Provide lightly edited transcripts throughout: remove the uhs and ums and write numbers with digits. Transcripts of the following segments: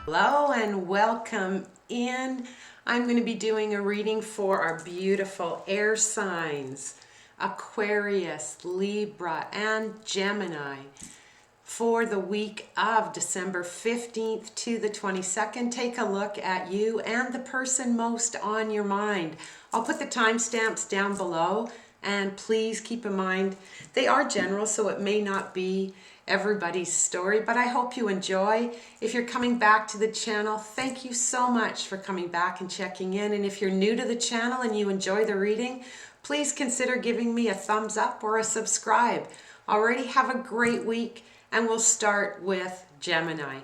Hello and welcome in. I'm going to be doing a reading for our beautiful air signs, Aquarius, Libra, and Gemini for the week of December 15th to the 22nd. Take a look at you and the person most on your mind. I'll put the timestamps down below, and please keep in mind they are general, so it may not be everybody's story, but I hope you enjoy. If you're coming back to the channel, thank you so much for coming back and checking in. And if you're new to the channel and you enjoy the reading, please consider giving me a thumbs up or a subscribe. Already have a great week, and we'll start with Gemini.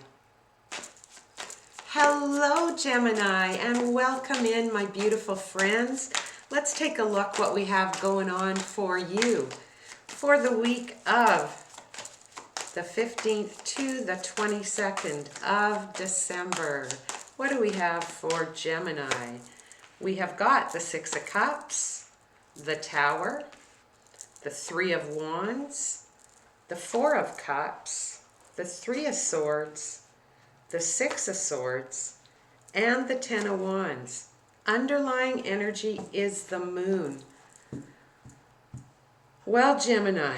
Hello, Gemini, and welcome in, my beautiful friends. Let's take a look what we have going on for you for the week of the 15th to the 22nd of December. What do we have for Gemini? We have got the Six of Cups, the Tower, the Three of Wands, the Four of Cups, the Three of Swords, the Six of Swords, and the Ten of Wands. Underlying energy is the Moon. Well, Gemini,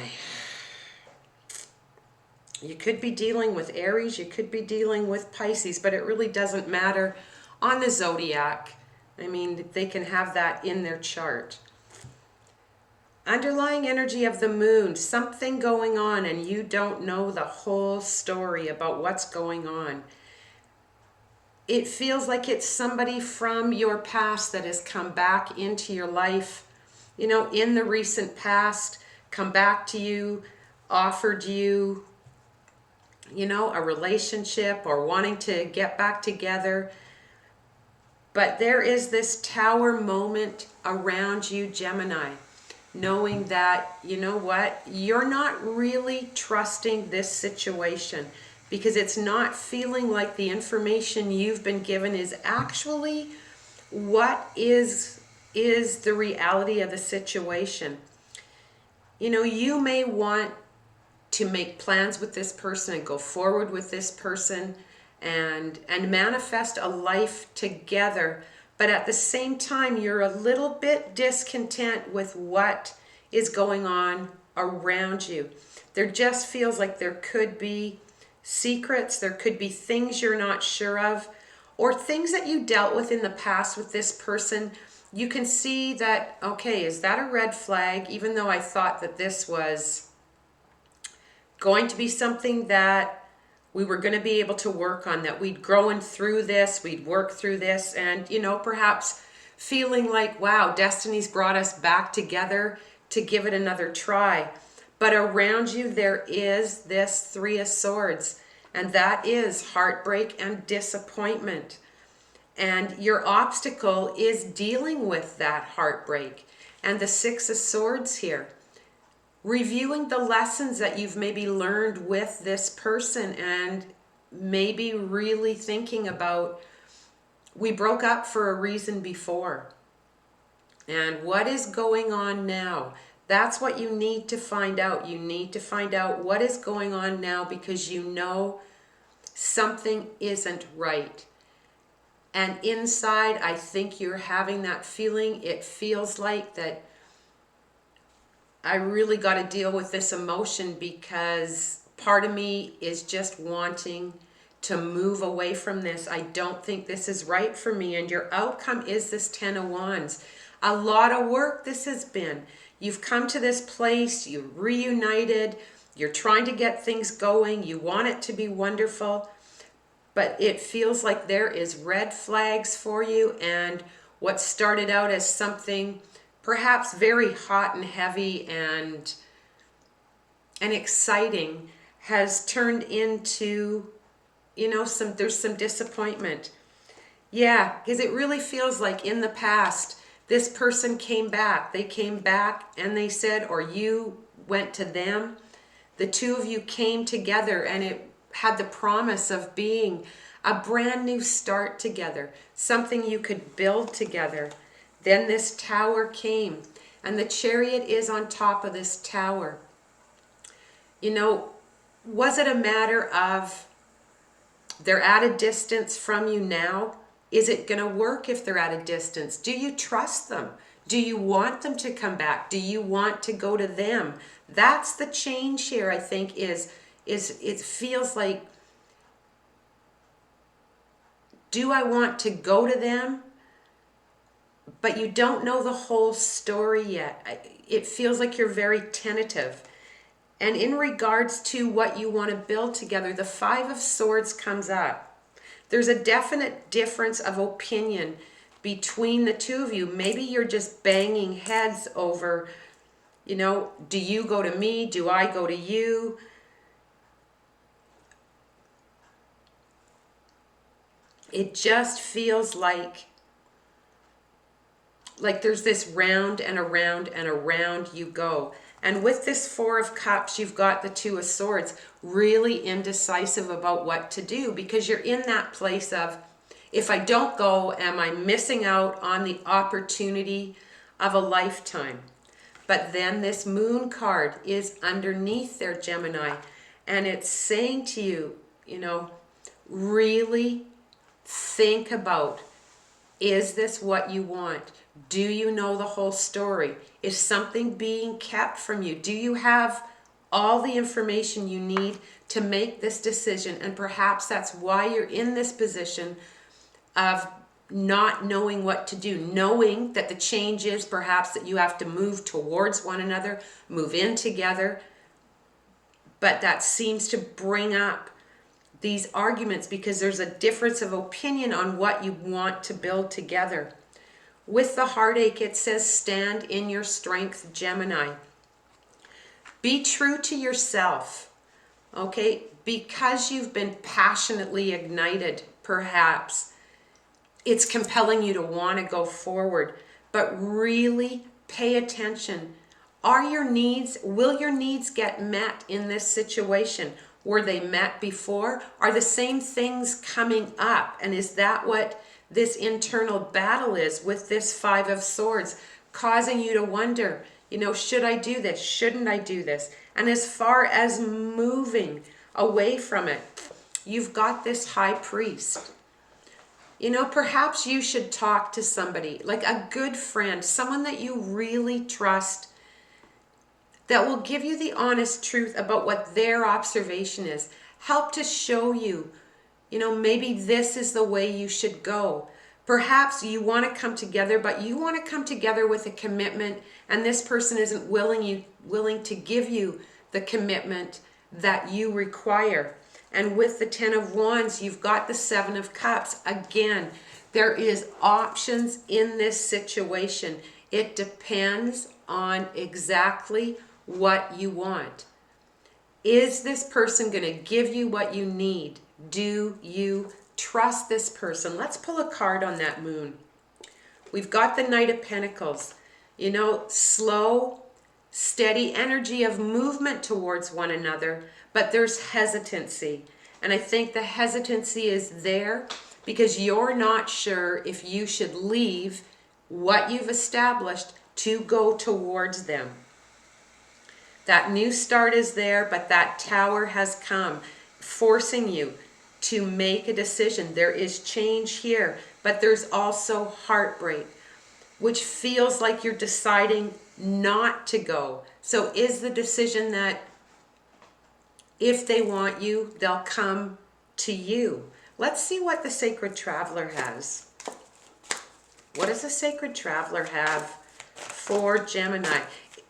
you could be dealing with Aries, you could be dealing with Pisces, but it really doesn't matter on the zodiac. I mean, they can have that in their chart. Underlying energy of the Moon, something going on and you don't know the whole story about what's going on. It feels like it's somebody from your past that has come back into your life, you know, in the recent past, come back to you, offered you, you know, a relationship or wanting to get back together. But there is this tower moment around you, Gemini, knowing that, you know what, you're not really trusting this situation because it's not feeling like the information you've been given is actually what is the reality of the situation. You know, you may want to make plans with this person and go forward with this person and manifest a life together. But at the same time, you're a little bit discontent with what is going on around you. There just feels like there could be secrets, there could be things you're not sure of, or things that you dealt with in the past with this person. You can see that, okay, is that a red flag? Even though I thought that this was going to be something that we were going to be able to work on, that we'd growing through this, we'd work through this, and, you know, perhaps feeling like, wow, destiny's brought us back together to give it another try. But around you, there is this Three of Swords, and that is heartbreak and disappointment. And your obstacle is dealing with that heartbreak. And the Six of Swords here, reviewing the lessons that you've maybe learned with this person and maybe really thinking about, we broke up for a reason before. And what is going on now? That's what you need to find out. You need to find out what is going on now because you know something isn't right. And inside, I think you're having that feeling. It feels like that I really got to deal with this emotion because part of me is just wanting to move away from this. I don't think this is right for me. And your outcome is this Ten of Wands. A lot of work this has been. You've come to this place, you're reunited, you're trying to get things going, you want it to be wonderful, but it feels like there is red flags for you, and what started out as something perhaps very hot and heavy and exciting has turned into, you know, there's some disappointment. Yeah, because it really feels like in the past, this person came back. They came back and they said, or you went to them. The two of you came together and it had the promise of being a brand new start together, something you could build together. Then this tower came, and the Chariot is on top of this tower. You know, was it a matter of They're at a distance from you now. Is it going to work if they're at a distance? Do you trust them? Do you want them to come back? Do you want to go to them? That's the change here, I think, is it feels like, do I want to go to them? But you don't know the whole story yet. It feels like you're very tentative. And in regards to what you want to build together, the Five of Swords comes up. There's a definite difference of opinion between the two of you. Maybe you're just banging heads over, you know, do you go to me? Do I go to you? It just feels like there's this round and around and around you go. And with this Four of Cups, you've got the Two of Swords, really indecisive about what to do, because you're in that place of, if I don't go, am I missing out on the opportunity of a lifetime? But then this Moon card is underneath there, Gemini, and it's saying to you, you know, really think about, is this what you want? Do you know the whole story? Is something being kept from you? Do you have all the information you need to make this decision? And perhaps that's why you're in this position of not knowing what to do, knowing that the change is perhaps that you have to move towards one another, move in together. But that seems to bring up these arguments because there's a difference of opinion on what you want to build together. With the heartache, it says, stand in your strength, Gemini. Be true to yourself, okay? Because you've been passionately ignited, perhaps, it's compelling you to want to go forward. But really pay attention. Will your needs get met in this situation? Were they met before? Are the same things coming up? And is that what this internal battle is with this Five of Swords, causing you to wonder, you know, should I do this? Shouldn't I do this? And as far as moving away from it, you've got this High Priest. You know, perhaps you should talk to somebody, like a good friend, someone that you really trust, that will give you the honest truth about what their observation is. Help to show you, you know, maybe this is the way you should go. Perhaps you want to come together, but you want to come together with a commitment, and this person isn't willing to give you the commitment that you require. And with the Ten of Wands, you've got the Seven of Cups. Again, there is options in this situation. It depends on exactly what you want. Is this person going to give you what you need? Do you trust this person? Let's pull a card on that Moon. We've got the Knight of Pentacles. You know, slow, steady energy of movement towards one another, but there's hesitancy. And I think the hesitancy is there because you're not sure if you should leave what you've established to go towards them. That new start is there, but that Tower has come, forcing you to make a decision. There is change here, but there's also heartbreak, which feels like you're deciding not to go. So is the decision that if they want you, they'll come to you? Let's see what the Sacred Traveler has. What does the Sacred Traveler have for Gemini?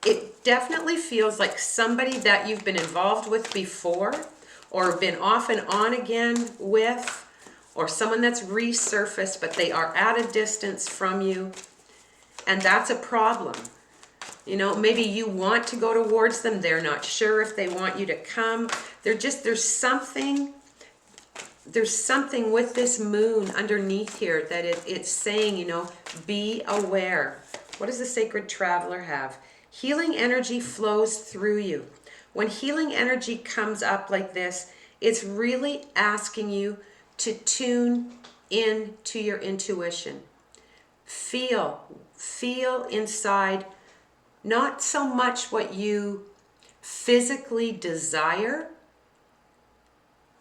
It definitely feels like somebody that you've been involved with before, or been off and on again with, or someone that's resurfaced, but they are at a distance from you, and that's a problem. You know, maybe you want to go towards them, they're not sure if they want you to come. There's something with this Moon underneath here that it's saying, you know, be aware. What does the Sacred Traveler have? Healing energy flows through you. When healing energy comes up like this, it's really asking you to tune in to your intuition. Feel inside, not so much what you physically desire,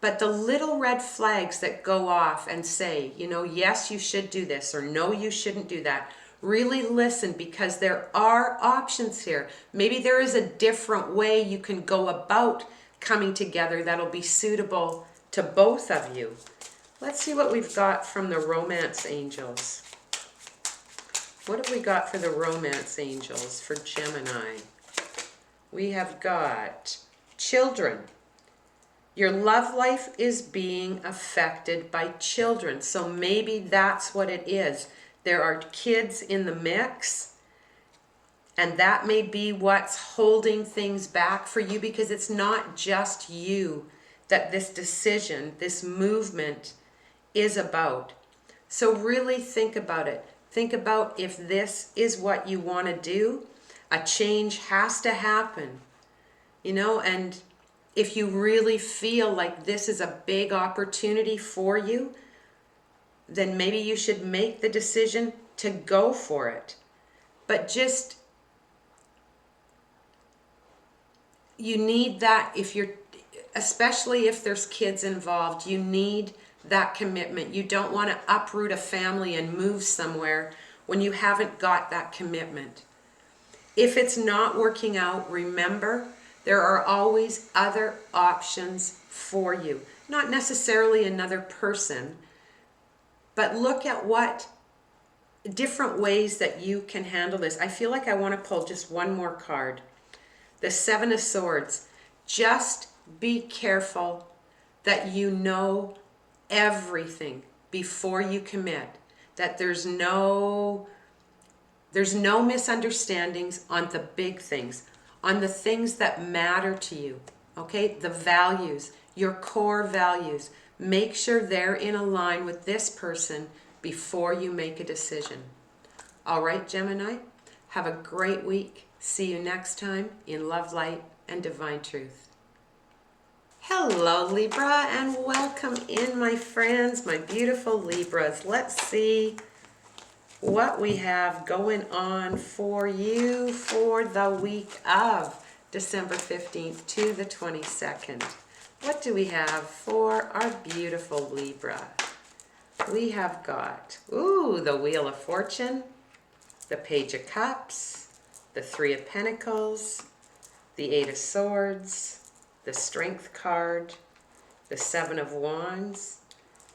But the little red flags that go off and say, you know, yes, you should do this, or no, you shouldn't do that. Really listen, because there are options here. Maybe there is a different way you can go about coming together that'll be suitable to both of you. Let's see what we've got from the romance angels. What have we got for the romance angels for Gemini? We have got children. Your love life is being affected by children. So maybe that's what it is. There are kids in the mix, and that may be what's holding things back for you, because it's not just you that this decision, this movement is about. So really think about it. Think about if this is what you want to do. A change has to happen, you know, and if you really feel like this is a big opportunity for you, then maybe you should make the decision to go for it. But just, you need that if you're, especially if there's kids involved, you need that commitment. You don't want to uproot a family and move somewhere when you haven't got that commitment. If it's not working out, remember, there are always other options for you. Not necessarily another person, but look at what different ways that you can handle this. I feel like I want to pull just one more card. The Seven of Swords. Just be careful that you know everything before you commit. That there's no misunderstandings on the big things, on the things that matter to you. Okay? The values, your core values. Make sure they're in line with this person before you make a decision. All right, Gemini, have a great week. See you next time in Love, Light, and Divine Truth. Hello, Libra, and welcome in, my friends, my beautiful Libras. Let's see what we have going on for you for the week of December 15th to the 22nd. What do we have for our beautiful Libra? We have got, the Wheel of Fortune, the Page of Cups, the Three of Pentacles, the Eight of Swords, the Strength card, the Seven of Wands,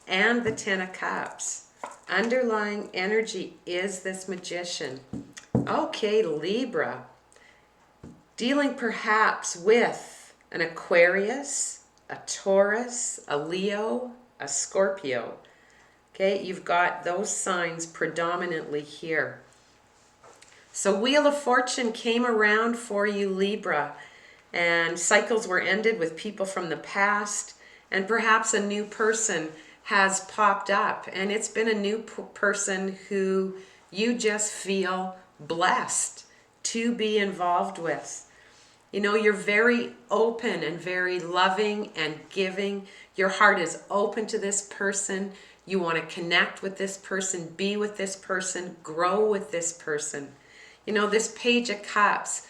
and the Ten of Cups. Underlying energy is this Magician. Okay, Libra, dealing perhaps with an Aquarius, a Taurus, a Leo, a Scorpio. Okay, you've got those signs predominantly here. So Wheel of Fortune came around for you, Libra, and cycles were ended with people from the past, and perhaps a new person has popped up, and it's been a new person who you just feel blessed to be involved with. You know, you're very open and very loving and giving. Your heart is open to this person. You want to connect with this person, be with this person, grow with this person. You know, this Page of Cups,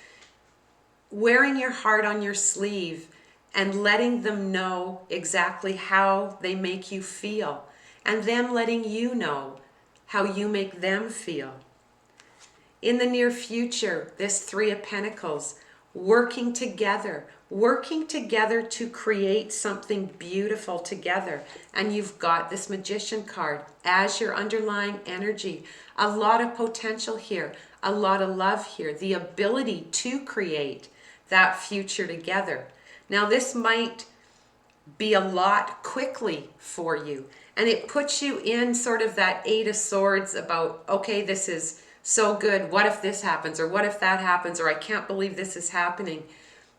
wearing your heart on your sleeve and letting them know exactly how they make you feel, and them letting you know how you make them feel. In the near future, this Three of Pentacles, working together to create something beautiful together. And you've got this Magician card as your underlying energy. A lot of potential here, a lot of love here, the ability to create that future together. Now this might be a lot quickly for you, and it puts you in sort of that Eight of Swords about, okay, this is so good, what if this happens, or what if that happens, or I can't believe this is happening.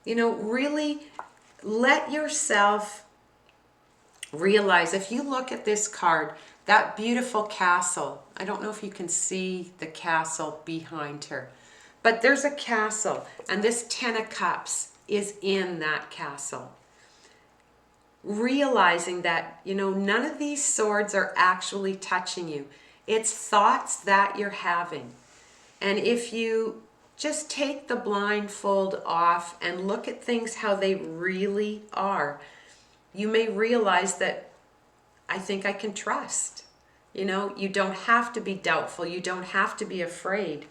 You know, really let yourself realize, if you look at this card, that beautiful castle, I don't know if you can see the castle behind her, but there's a castle, and this Ten of Cups is in that castle. Realizing that, you know, none of these swords are actually touching you. It's thoughts that you're having. And if you just take the blindfold off and look at things how they really are, you may realize that I think I can trust. You know, you don't have to be doubtful. You don't have to be afraid.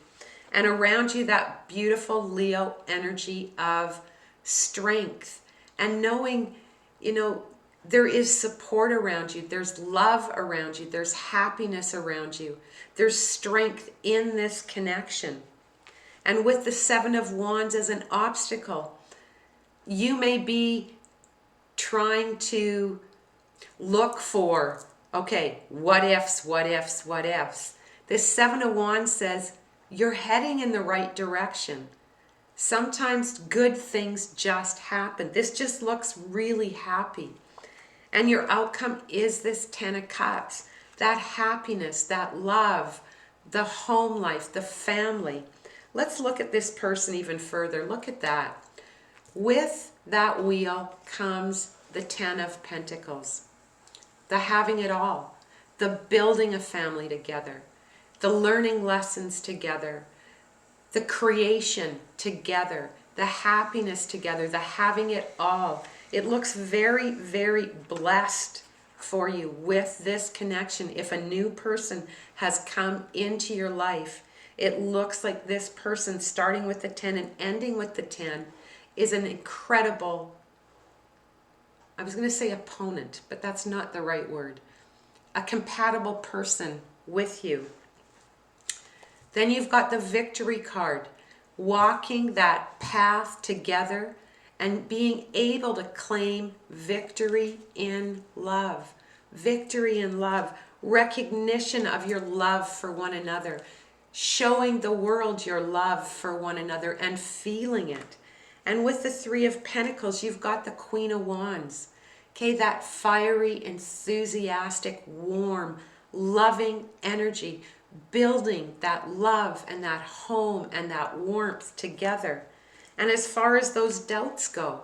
And around you, that beautiful Leo energy of strength and knowing, you know, there is support around you. There's love around you. There's happiness around you. There's strength in this connection. And with the Seven of Wands as an obstacle, you may be trying to look for, okay, what ifs, what ifs, what ifs. This Seven of Wands says you're heading in the right direction. Sometimes good things just happen. This just looks really happy. And your outcome is this Ten of Cups. That happiness, that love, the home life, the family. Let's look at this person even further. Look at that. With that wheel comes the Ten of Pentacles. The having it all. The building a family together. The learning lessons together. The creation together. The happiness together. The having it all. It looks very, very blessed for you with this connection. If a new person has come into your life, it looks like this person starting with the 10 and ending with the 10 is an incredible, I was going to say opponent, but that's not the right word. A compatible person with you. Then you've got the Victory card, walking that path together and being able to claim victory in love. Victory in love. Recognition of your love for one another. Showing the world your love for one another and feeling it. And with the Three of Pentacles, you've got the Queen of Wands. Okay, that fiery, enthusiastic, warm, loving energy. Building that love and that home and that warmth together. And as far as those doubts go,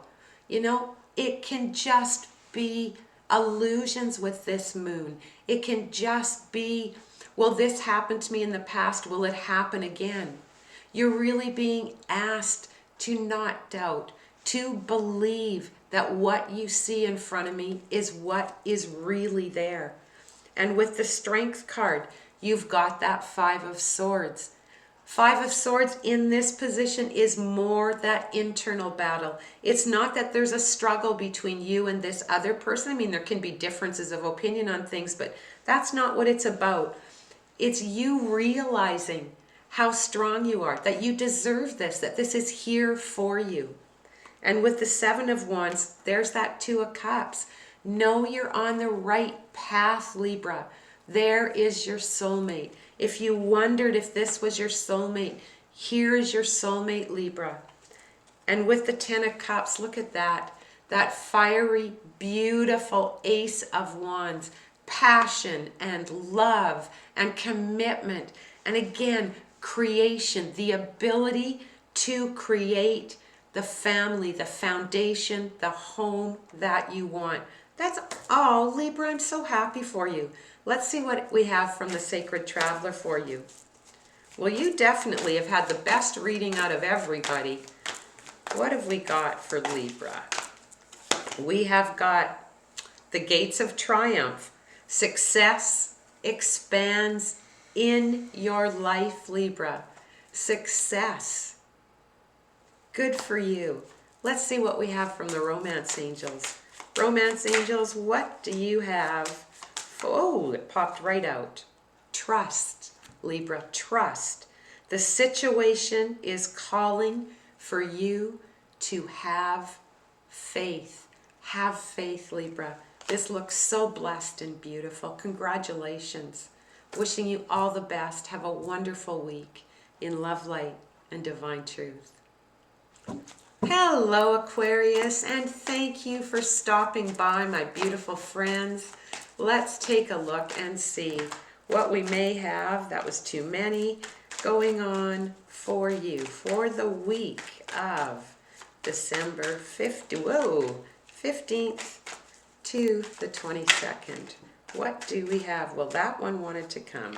you know, it can just be illusions with this moon. It can just be, well, this happened to me in the past. Will it happen again? You're really being asked to not doubt, to believe that what you see in front of me is what is really there. And with the Strength card, you've got that Five of Swords. Five of Swords in this position is more that internal battle. It's not that there's a struggle between you and this other person. I mean, there can be differences of opinion on things, but that's not what it's about. It's you realizing how strong you are, that you deserve this, that this is here for you. And with the Seven of Wands, there's that Two of Cups. Know you're on the right path, Libra. There is your soulmate. If you wondered if this was your soulmate, here is your soulmate, Libra. And with the Ten of Cups, look at that. That fiery, beautiful Ace of Wands. Passion and love and commitment. And again, creation. The ability to create the family, the foundation, the home that you want. That's all, Libra. I'm so happy for you. Let's see what we have from the Sacred Traveler for you. Well, you definitely have had the best reading out of everybody. What have we got for Libra? We have got the Gates of Triumph. Success expands in your life, Libra. Success. Good for you. Let's see what we have from the Romance Angels. Romance Angels, what do you have? Oh, it popped right out. Trust, Libra, trust. The situation is calling for you to have faith. Have faith, Libra. This looks so blessed and beautiful. Congratulations. Wishing you all the best. Have a wonderful week in love, light, and divine truth. Hello, Aquarius, and thank you for stopping by, my beautiful friends. Let's take a look and see what we may have, that was too many, going on for you for the week of December 15th to the 22nd. What do we have? Well, that one wanted to come.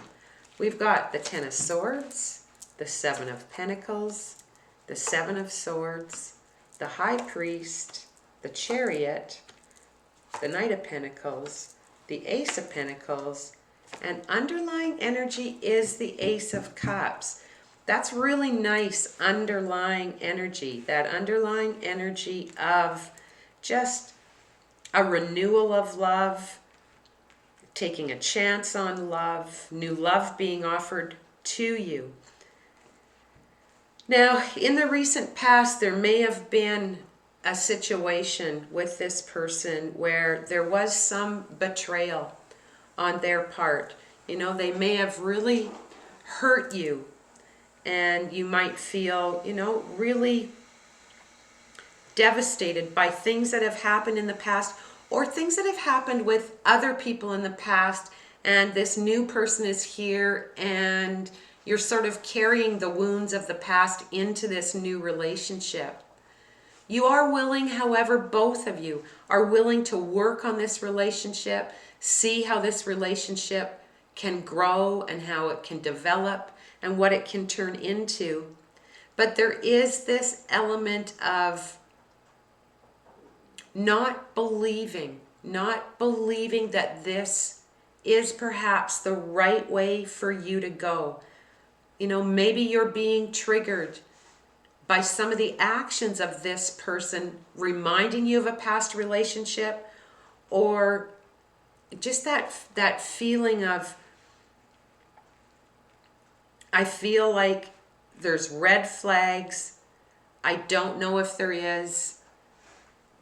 We've got the Ten of Swords, the Seven of Pentacles, the Seven of Swords, the High Priest, the Chariot, the Knight of Pentacles, the Ace of Pentacles, and underlying energy is the Ace of Cups. That's really nice underlying energy, that underlying energy of just a renewal of love, taking a chance on love, new love being offered to you. Now, in the recent past, there may have been a situation with this person where there was some betrayal on their part. You know, they may have really hurt you, and you might feel, you know, really devastated by things that have happened in the past or things that have happened with other people in the past, and this new person is here and you're sort of carrying the wounds of the past into this new relationship. You are willing, however, both of you are willing to work on this relationship, see how this relationship can grow and how it can develop and what it can turn into. But there is this element of not believing that this is perhaps the right way for you to go. You know, maybe you're being triggered by some of the actions of this person reminding you of a past relationship, or just that feeling of, I feel like there's red flags. I don't know if there is,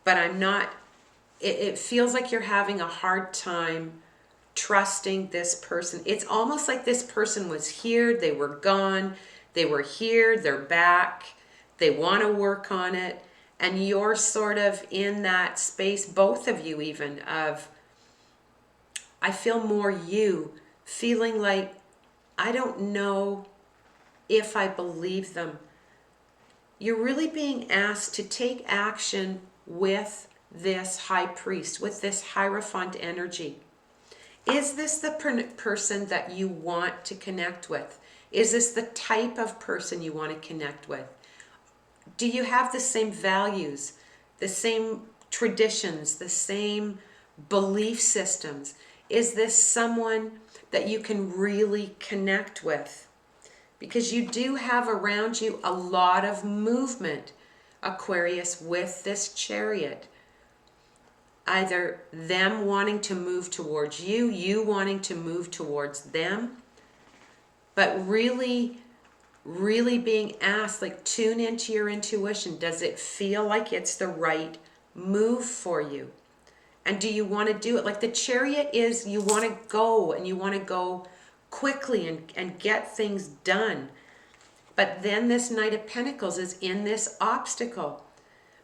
but I'm not, it feels like you're having a hard time trusting this person. It's almost like this person was here, they were gone, they were here, they're back, they want to work on it, and you're sort of in that space, both of you even, of, I feel more you, feeling like, I don't know if I believe them. You're really being asked to take action with this high priest, with this Hierophant energy. Is this the person that you want to connect with? Is this the type of person you want to connect with? Do you have the same values, the same traditions, the same belief systems? Is this someone that you can really connect with? Because you do have around you a lot of movement, Aquarius, with this Chariot. Either them wanting to move towards you, you wanting to move towards them, but really being asked, like, tune into your intuition. Does it feel like it's the right move for you? And do you want to do it? Like the Chariot is, you want to go, and you want to go quickly and get things done. But then this Knight of Pentacles is in this obstacle.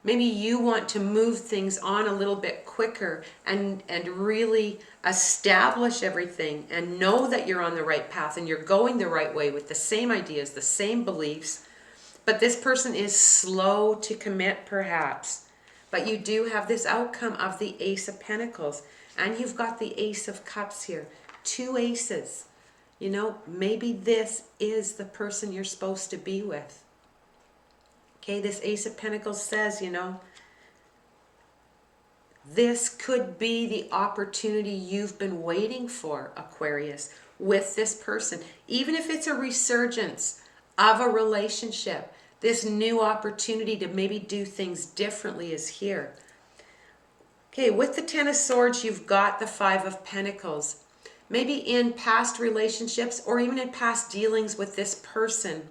Maybe you want to move things on a little bit quicker and really establish everything and know that you're on the right path and you're going the right way with the same ideas, the same beliefs. But this person is slow to commit, perhaps. But you do have this outcome of the Ace of Pentacles. And you've got the Ace of Cups here. Two aces. You know, maybe this is the person you're supposed to be with. Okay, this Ace of Pentacles says, you know, this could be the opportunity you've been waiting for, Aquarius, with this person. Even if it's a resurgence of a relationship, this new opportunity to maybe do things differently is here. Okay, with the Ten of Swords, you've got the Five of Pentacles. Maybe in past relationships or even in past dealings with this person,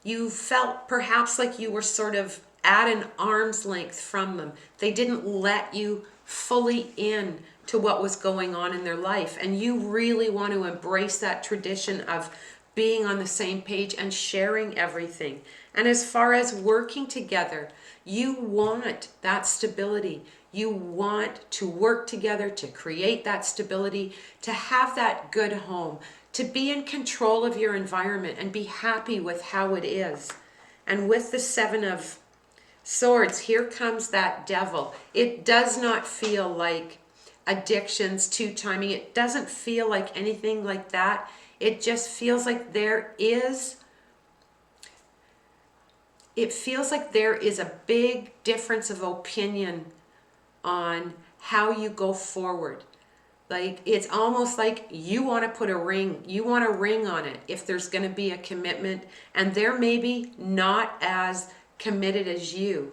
you felt perhaps like you were sort of at an arm's length from them. They didn't let you fully in to what was going on in their life. And you really want to embrace that tradition of being on the same page and sharing everything. And as far as working together, you want that stability. You want to work together to create that stability, to have that good home, to be in control of your environment and be happy with how it is. And with the Seven of Swords, here comes that Devil. It does not feel like addictions, two-timing. It doesn't feel like anything like that. It just feels like there is a big difference of opinion on how you go forward. Like, it's almost like you want to put a ring, you want a ring on it if there's going to be a commitment, and they're maybe not as committed as you.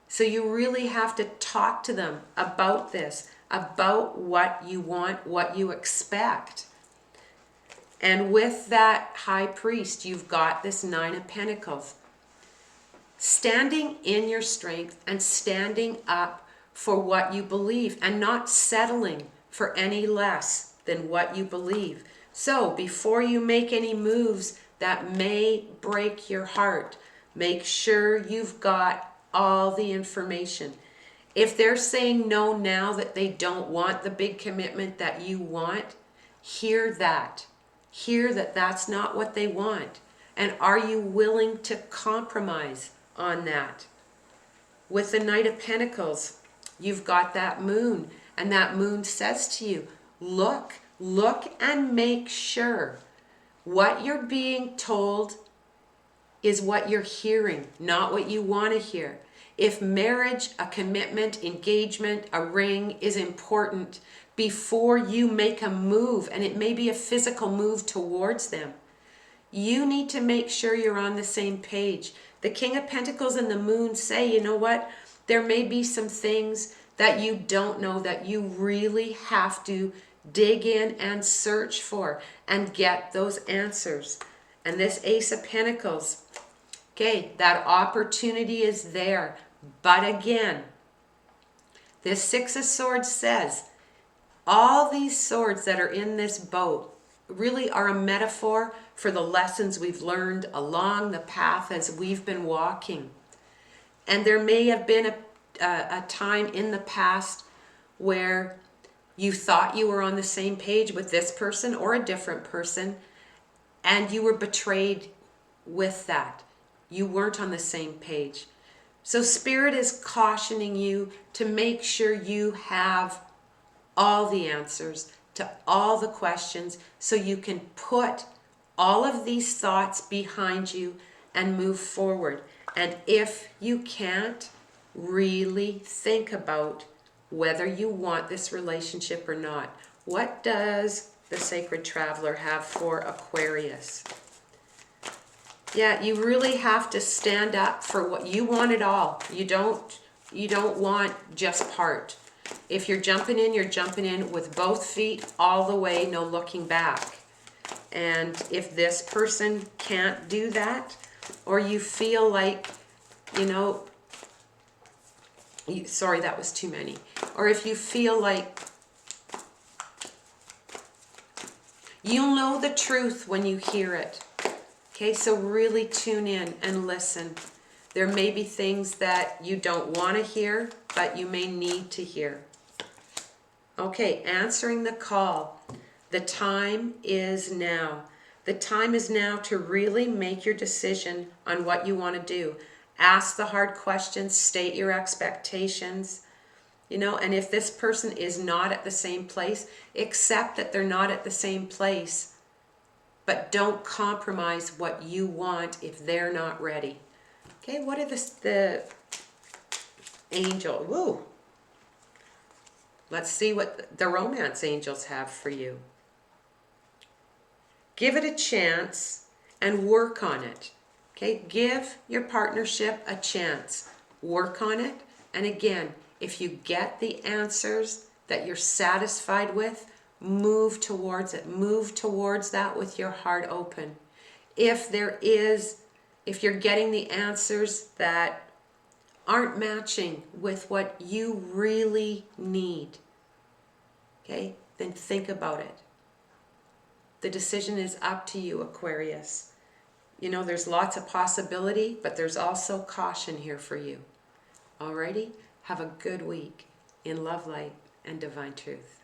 So you really have to talk to them about this, about what you want, what you expect. And with that High Priest, you've got this Nine of Pentacles. Standing in your strength and standing up for what you believe and not settling for any less than what you believe. So before you make any moves that may break your heart, make sure you've got all the information. If they're saying no now, that they don't want the big commitment that you want, hear that. Hear that that's not what they want. And are you willing to compromise on that? With the Knight of Pentacles, you've got that moon, and that moon says to you, look and make sure what you're being told is what you're hearing, not what you want to hear. If marriage, a commitment, engagement, a ring is important, before you make a move, and it may be a physical move towards them, you need to make sure you're on the same page. The King of Pentacles and the Moon say, you know what? There may be some things that you don't know that you really have to dig in and search for and get those answers. And this Ace of Pentacles, okay, that opportunity is there. But again, this Six of Swords says, all these swords that are in this boat really are a metaphor for the lessons we've learned along the path as we've been walking. And there may have been a time in the past where you thought you were on the same page with this person or a different person, and you were betrayed with that. You weren't on the same page. So Spirit is cautioning you to make sure you have all the answers to all the questions so you can put all of these thoughts behind you and move forward. And if you can't, really think about whether you want this relationship or not. What does the Sacred Traveler have for Aquarius? Yeah, you really have to stand up for what you want it all. You don't want just part. If you're jumping in, you're jumping in with both feet all the way, no looking back. And if this person can't do that, or you feel like, you know, sorry, that was too many. Or if you feel like you'll know the truth when you hear it. Okay, so really tune in and listen. There may be things that you don't want to hear, but you may need to hear. Okay, answering the call. The time is now. The time is now to really make your decision on what you want to do. Ask the hard questions, state your expectations, you know, and if this person is not at the same place, accept that they're not at the same place, but don't compromise what you want if they're not ready. Okay, what are the angel? Woo! Let's see what the romance angels have for you. Give it a chance and work on it. Okay, give your partnership a chance. Work on it. And again, if you get the answers that you're satisfied with, move towards it. Move towards that with your heart open. If you're getting the answers that aren't matching with what you really need, okay, then think about it. The decision is up to you, Aquarius. You know, there's lots of possibility, but there's also caution here for you. Alrighty? Have a good week in love, light, and divine truth.